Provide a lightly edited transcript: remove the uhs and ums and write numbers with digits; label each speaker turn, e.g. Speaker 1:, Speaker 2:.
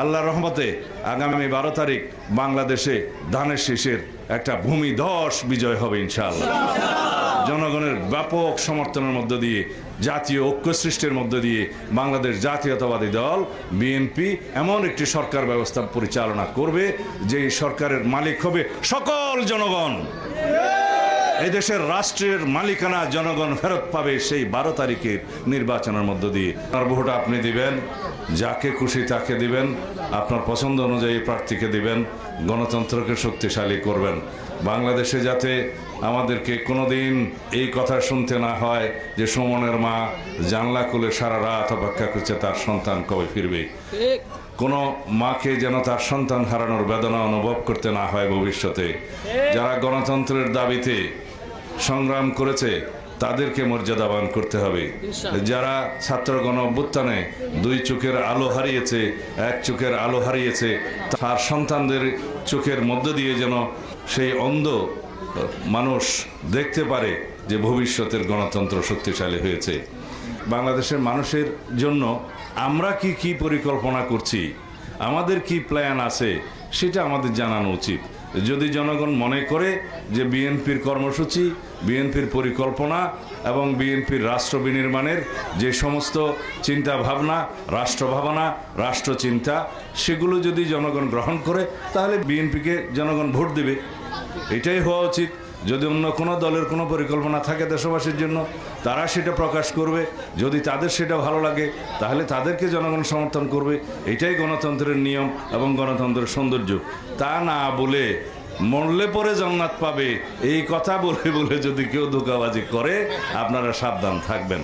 Speaker 1: আল্লাহর রহমতে আগামী 12 তারিখ বাংলাদেশে ধানের শীষের একটা ভূমিধস বিজয় হবে ইনশাআল্লাহ। জনগণের ব্যাপক সমর্থনের মধ্য দিয়ে, জাতীয় ঐক্য সৃষ্টির মধ্য দিয়ে বাংলাদেশ জাতীয়তাবাদী দল বিএনপি এমন একটি সরকার ব্যবস্থা পরিচালনা করবে যে সরকারের মালিক হবে সকল জনগণ। এদেশের রাষ্ট্রের মালিকানা জনগণ ফেরত পাবে সেই 12 তারিখের নির্বাচনের মধ্য দিয়ে। আর ভোট আপনি দিবেন, যাকে খুশি তাকে দিবেন, আপনার পছন্দ অনুযায়ী প্রার্থীকে দিবেন, গণতন্ত্রকে শক্তিশালী করবেন। বাংলাদেশে যাতে আমাদেরকে কোনোদিন এই কথা শুনতে না হয় যে সুমনের মা জানলা খুলে সারা রাত অপেক্ষা করছে তার সন্তান কবে ফিরবে। কোনো মাকে যেন তার সন্তান হারানোর বেদনা অনুভব করতে না হয় ভবিষ্যতে। যারা গণতন্ত্রের দাবিতে সংগ্রাম করেছে তাদেরকে মর্যাদাবান করতে হবে। যারা ছাত্র গণ অভ্যুত্থানে 2 চোখের আলো হারিয়েছে, 1 চোখের আলো হারিয়েছে, তার সন্তানদের চোখের মধ্য দিয়ে যেন সেই অন্ধ মানুষ দেখতে পারে যে ভবিষ্যতের গণতন্ত্র শক্তিশালী হয়েছে। বাংলাদেশের মানুষের জন্য আমরা কি পরিকল্পনা করছি, আমাদের কি প্ল্যান আছে, সেটা আমাদের জানানো উচিত। যদি জনগণ মনে করে যে বিএনপির কর্মসূচি, বিএনপির পরিকল্পনা এবং বিএনপির রাষ্ট্র বিনির্মাণের যে সমস্ত চিন্তা ভাবনা, রাষ্ট্রভাবনা, রাষ্ট্রচিন্তা, সেগুলো যদি জনগণ গ্রহণ করে তাহলে বিএনপিকে জনগণ ভোট দেবে। এটাই হওয়া উচিত। যদি অন্য কোনো দলের কোনো পরিকল্পনা থাকে দেশবাসীর জন্য, তারা সেটা প্রকাশ করবে। যদি তাদের সেটা ভালো লাগে তাহলে তাদেরকে জনগণ সমর্থন করবে। এটাই গণতন্ত্রের নিয়ম এবং গণতন্ত্রের সৌন্দর্য। তা না বলে মরলে পরে জান্নাত পাবে এই কথা বলে বলে যদি কেউ ধোঁকাবাজি করে, আপনারা সাবধান থাকবেন।